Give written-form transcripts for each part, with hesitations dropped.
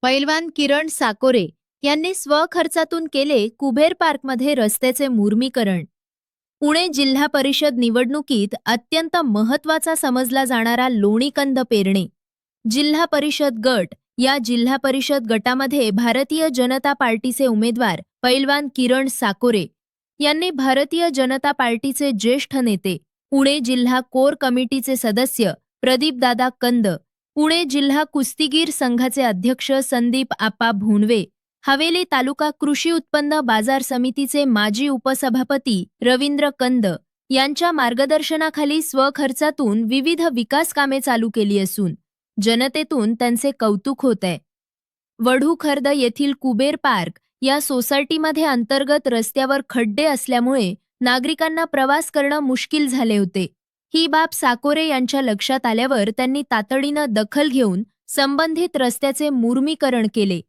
पैलवान किरण साकोरे यांनी स्वखर्चातून केले कुबेर पार्कमध्ये रस्त्याचे मुर्मीकरण. पुणे जिल्हा परिषद निवडणुकीत अत्यंत महत्त्वाचा समजला जाणारा लोणीकंद पेरणे जिल्हा परिषद गट या जिल्हा परिषद गटामध्ये भारतीय जनता पार्टीचे उमेदवार पैलवान किरण साकोरे यांनी भारतीय जनता पार्टीचे ज्येष्ठ नेते पुणे जिल्हा कोर कमिटीचे सदस्य प्रदीपदादा कंद, पुणे जिल्हा कुस्तीगीर संघाचे अध्यक्ष संदीप आप्पा भोंडवे, हवेली तालुका कृषी उत्पन्न बाजार समितीचे माजी उपसभापती रवींद्र कंद यांच्या मार्गदर्शनाखाली स्वखर्चातून विविध विकास कामे चालू केली असून जनतेतून त्यांचे कौतुक होत आहे. वढू-खर्द येथील कुबेर पार्क या सोसायटीमध्ये अंतर्गत रस्त्यावर खड्डे असल्यामुळे नागरिकांना प्रवास करणं मुश्किल झाले होते. ही बाब साकोरे यांच्या लक्षात आल्यावर त्यांनी तातडीनं दखल घेऊन संबंधित रस्त्याचे मुर्मीकरण केले.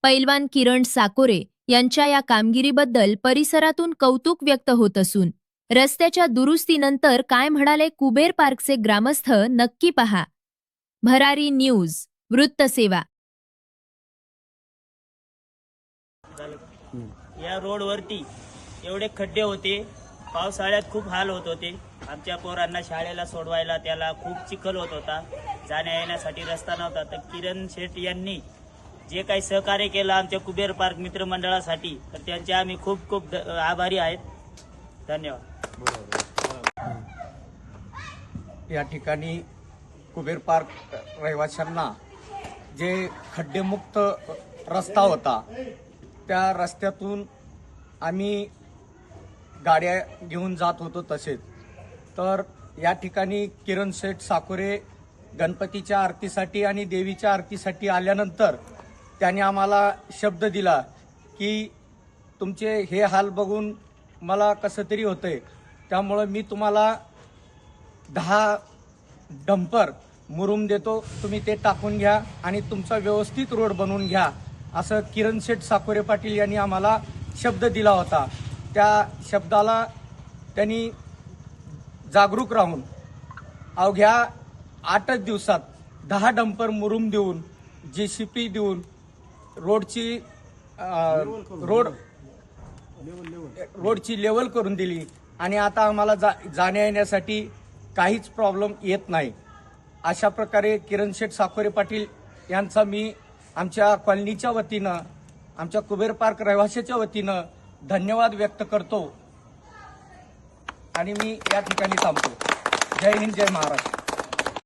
पैलवान किरण साकोरे यांच्या या कामगिरीबद्दल परिसरातून कौतुक व्यक्त होत असून रस्त्याच्या दुरुस्तीनंतर काय म्हणाले कुबेर पार्कचे ग्रामस्थ नक्की पहा. भरारी न्यूज वृत्तसेवा. या रोडवरती एवढे खड्डे होते, पावसाळ्यात खूप हाल होत होते. आमच्या पोरांना शाळेला सोडवायला त्याला खूप चिखल होत होता, जाण्या येण्यासाठी रस्ता नव्हता. तर किरण शेठ यांनी जे काही सहकार्य केलं आमच्या कुबेर पार्क मित्रमंडळासाठी, तर त्यांचे आम्ही खूप खूप आभारी आहेत. धन्यवाद. या ठिकाणी कुबेर पार्क रहिवाशांना जे खड्डेमुक्त रस्ता होता त्या रस्त्यातून आम्ही गाड्या घेऊन जात होतो. तसेच तर या ठिकाणी किरण शेठ साकोरे गणपतीच्या आरतीसाठी आणि देवीच्या आरतीसाठी आल्यानंतर त्याने आम्हाला शब्द दिला की तुमचे हे हाल बघून मला कसं तरी होतंय, त्यामुळं मी तुम्हाला 10 डंपर मुरुम देतो, तुम्ही ते टाकून घ्या आणि तुमचा व्यवस्थित रोड बनवून घ्या, असं किरण शेठ साकोरे पाटील यांनी आम्हाला शब्द दिला होता. त्या शब्दाला त्यांनी जागरूक राहून अवघ्या 8च दिवसात 10 डंपर मुरुम देऊन JCP देऊन रोडची लेवल करून दिली आणि आता आम्हाला जाण्या येण्यासाठी काहीच प्रॉब्लेम येत नाही. अशा प्रकारे किरण शेठ साकोरे पाटील यांचा मी आमच्या कॉलनीच्या वतीनं, आमच्या कुबेर पार्क रहिवाशाच्या वतीनं धन्यवाद व्यक्त करतो आणि मी या ठिकाणी थांबतो. जय हिंद, जय महाराष्ट्र.